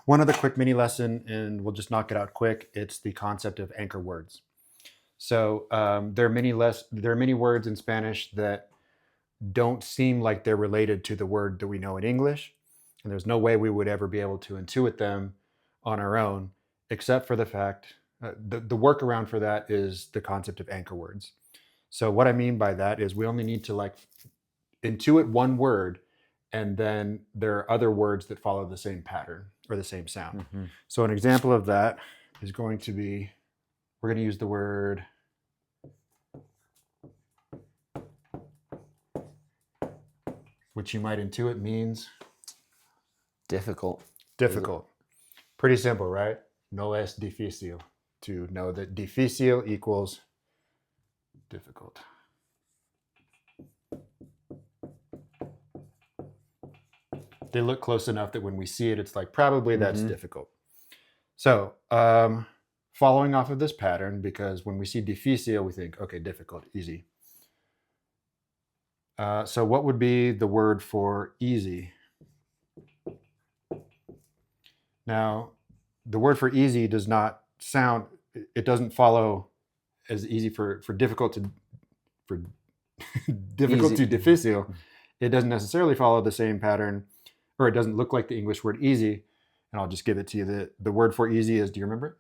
One other quick mini lesson, and we'll just knock it out quick. It's the concept of anchor words. So there are many words in Spanish that don't seem like they're related to the word that we know in English, and there's no way we would ever be able to intuit them on our own, except for the fact the workaround for that is the concept of anchor words. So what I mean by that is we only need to like intuit one word, and then there are other words that follow the same pattern or the same sound. Mm-hmm. So an example of that is going to be, we're going to use the word which you might intuit means Difficult. difficult. Pretty simple, right? No es difícil. To know that difícil equals difficult. They look close enough that when we see it, it's like probably that's difficult. So following off of this pattern, because when we see difícil, we think, okay, difficult, easy. So what would be the word for easy? Now, the word for easy does not sound, it doesn't follow as easy for difficult to, for difficult Easy. to difícil. It doesn't necessarily follow the same pattern, or it doesn't look like the English word easy. And I'll just give it to you. The word for easy is, do you remember it?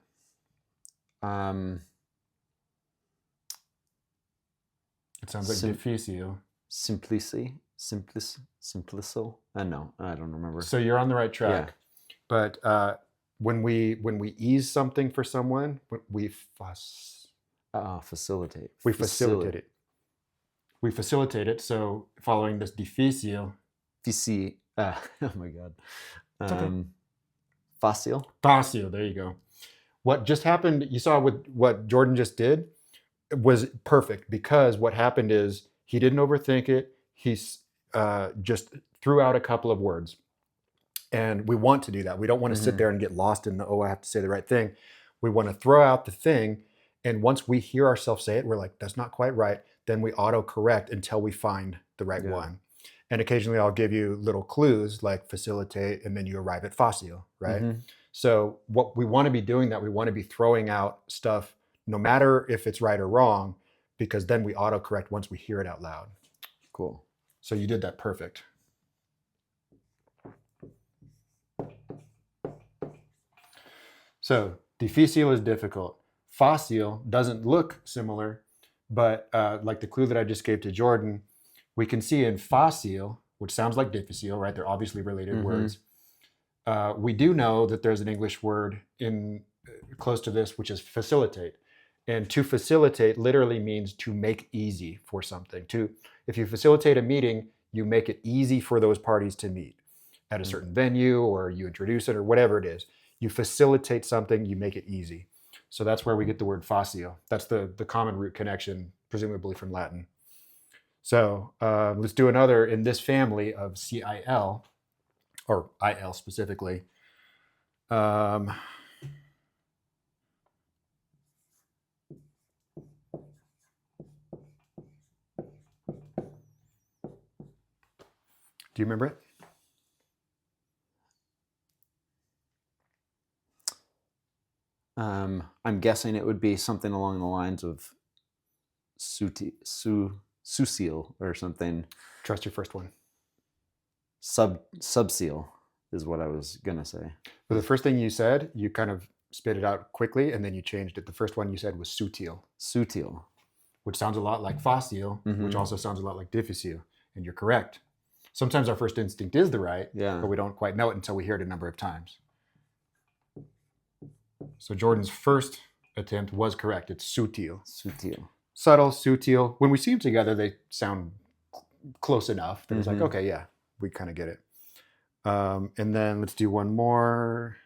It sounds like difícil. Simplico. No, I don't remember. So you're on the right track. Yeah. But when we ease something for someone, we facilitate. We facilitate it. We facilitate it. So following this difícil. Oh my God. Okay. Fácil. Fácil. There you go. What just happened, you saw with what Jordan just did, was perfect, because what happened is he didn't overthink it. He just threw out a couple of words. And we want to do that. We don't want to sit there and get lost in the, I have to say the right thing. We want to throw out the thing. And once we hear ourselves say it, we're like, that's not quite right. Then we auto-correct until we find the right one. And occasionally I'll give you little clues like facilitate, and then you arrive at fácil, right? So what we want to be doing, that we want to be throwing out stuff, no matter if it's right or wrong, because then we auto-correct once we hear it out loud. Cool. So you did that perfect. So difícil is difficult. Fácil doesn't look similar, but like the clue that I just gave to Jordan, we can see in fácil, which sounds like difícil, right? They're obviously related words. We do know that there's an English word in close to this, which is facilitate. And to facilitate literally means to make easy for something. If you facilitate a meeting, you make it easy for those parties to meet at a certain venue, or you introduce it, or whatever it is. You facilitate something, you make it easy. So that's where we get the word fácil. That's the common root connection, presumably from Latin. So let's do another in this family of CIL, or IL specifically. Do you remember it? I'm guessing it would be something along the lines of Susil or something. Trust your first one. Subsil is what I was gonna say. But the first thing you said, you kind of spit it out quickly, and then you changed it. The first one you said was sutil. Sutil. Which sounds a lot like fácil, which also sounds a lot like difícil. And you're correct. Sometimes our first instinct is the right, but we don't quite know it until we hear it a number of times. So Jordan's first attempt was correct. It's sutil. Sutil. Subtle, sutil. When we see them together, they sound close enough that it's like, okay, yeah, we kind of get it. And then let's do one more.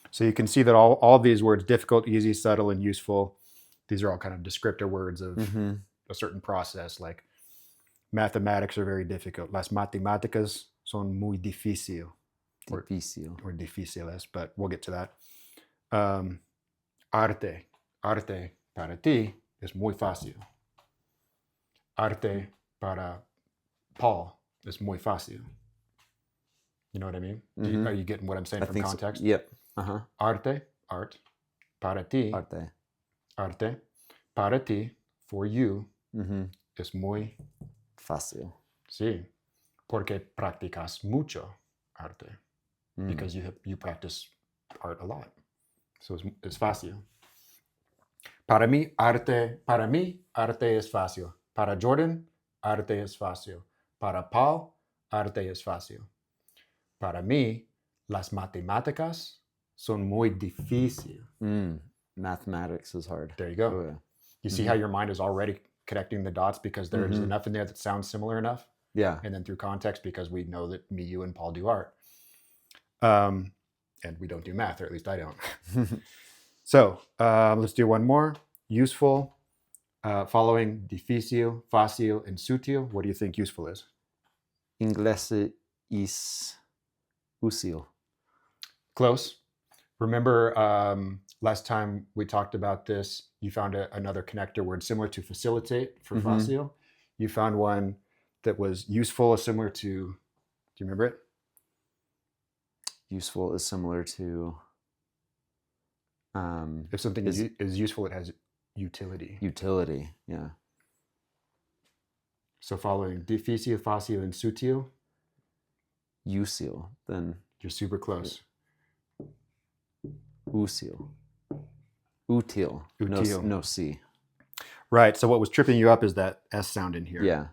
So you can see that all of these words, difficult, easy, subtle, and useful, these are all kind of descriptor words of a certain process. Like mathematics are very difficult. Las matemáticas son muy difícil. Difícil. Or difíciles, but we'll get to that. Arte para ti es muy fácil. arte para Paul es muy fácil. You know what I mean? Mhm. Are you getting what I'm saying I from think so. context? Yep. Uh-huh. Art, para ti, Arte. arte, para ti, for you, Mm-hmm. es muy, Fácil. sí, porque practicas mucho arte, Mm. because you practice art a lot. So it's fácil. Para mí, arte es fácil. Para Jordan, arte es fácil. Para Paul, arte es fácil. Para mí, las matemáticas son muy difíciles. Mathematics is hard. There you go. Oh, yeah. You see how your mind is already connecting the dots because there's Mhm. enough in there that sounds similar enough, Yeah. and then through context because we know that me, you, and Paul do art, and we don't do math, or at least I don't. So let's do one more. Useful, following difícil, fácil, and sutil. What do you think useful is? Inglés is útil. Close. Remember last time we talked about this, you found another connector word similar to facilitate for Mhm. fácil. You found one that was useful, similar to, do you remember it? Useful is similar to If something is is useful, it has utility. utility. Yeah. So following difícil, fácil, and sutil, Útil. Then you're super close. útil. Útil. Útil. No C. Right. So what was tripping you up is that S sound in here. Yeah.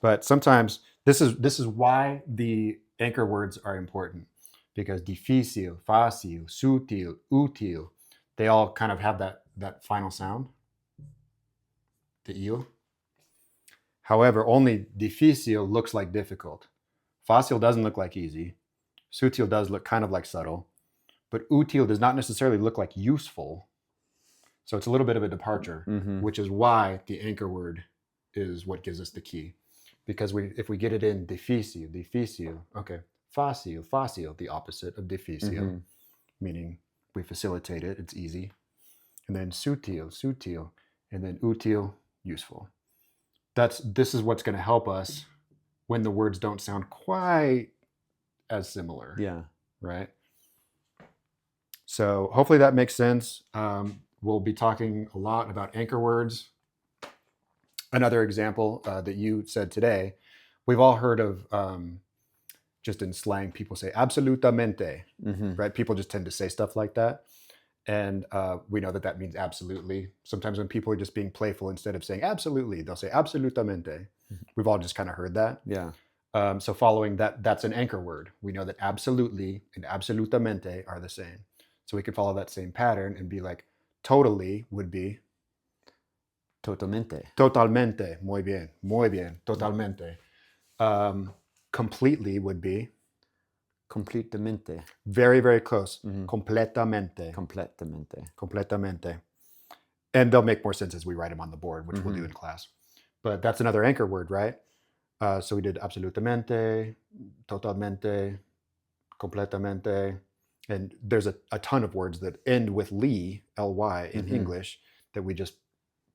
But sometimes this is why the anchor words are important, because difícil, fácil, sutil, útil, they all kind of have that final sound, the il. However, only difícil looks like difficult. Fácil doesn't look like easy. Sutil does look kind of like subtle. But útil does not necessarily look like useful. So it's a little bit of a departure, Mhm. which is why the anchor word is what gives us the key. Because if we get it in difícil, okay, fácil, the opposite of difícil, Mhm. meaning we facilitate it, it's easy. And then sutil, and then útil, useful. This is what's going to help us when the words don't sound quite as similar. Yeah. Right? So hopefully that makes sense. We'll be talking a lot about anchor words. Another example that you said today, we've all heard of, just in slang, people say absolutamente, Mhm. right? People just tend to say stuff like that. And we know that means absolutely. Sometimes when people are just being playful, instead of saying absolutely, they'll say absolutamente. We've all just kind of heard that. Yeah. So following that's an anchor word. We know that absolutely and absolutamente are the same. So we could follow that same pattern and be like, totally would be Totalmente. totalmente, muy bien, totalmente. Completely would be Completamente. very, very close. Mhm. Completamente. Completamente. And they'll make more sense as we write them on the board, which we'll do Mhm. in class. But that's another anchor word, right? So we did absolutamente, totalmente, completamente. And there's a ton of words that end with ly, L-Y, in Mhm. English that we just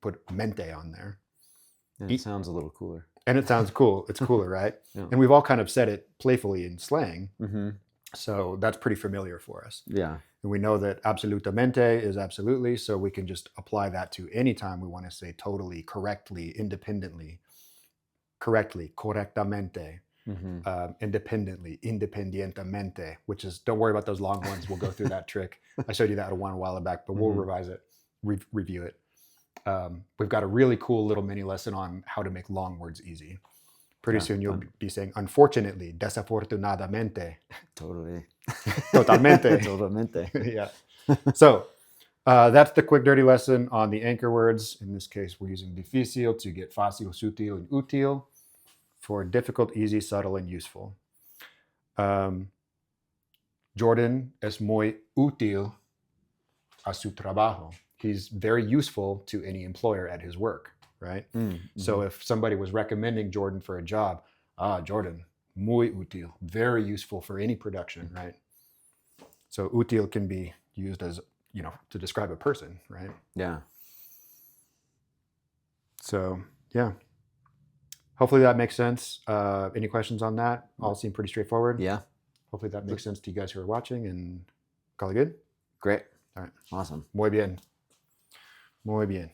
put mente on there. And it sounds a little cooler. And it sounds cool. It's cooler, right? Yeah. And we've all kind of said it playfully in slang. Mm-hmm. So that's pretty familiar for us. Yeah. And we know that absolutamente is absolutely, so we can just apply that to any time we want to say totally, correctly, independently, correctly, correctamente, Mm-hmm. independently, independientemente, which is, don't worry about those long ones. We'll go through that trick. I showed you that one a while back, but we'll Mhm. revise it, review it. We've got a really cool little mini lesson on how to make long words easy. Pretty Yeah, soon you'll fun. be saying, unfortunately, desafortunadamente, Totally. totalmente. Totalmente. Yeah. So that's the quick dirty lesson on the anchor words. In this case, we're using difícil to get fácil, sutil, and útil for difficult, easy, subtle, and useful. Jordan es muy útil a su trabajo. He's very useful to any employer at his work, right? Mm-hmm. So if somebody was recommending Jordan for a job, Jordan, muy útil, very useful for any production, right? So útil can be used as, to describe a person, right? Yeah. So, yeah. hopefully that makes sense. Any questions on that? All seem pretty straightforward. Yeah. Hopefully that makes sense to you guys who are watching. And call it good? Great. All right. Awesome. Muy bien. Muy bien.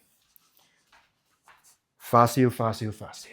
Fácil, fácil, fácil.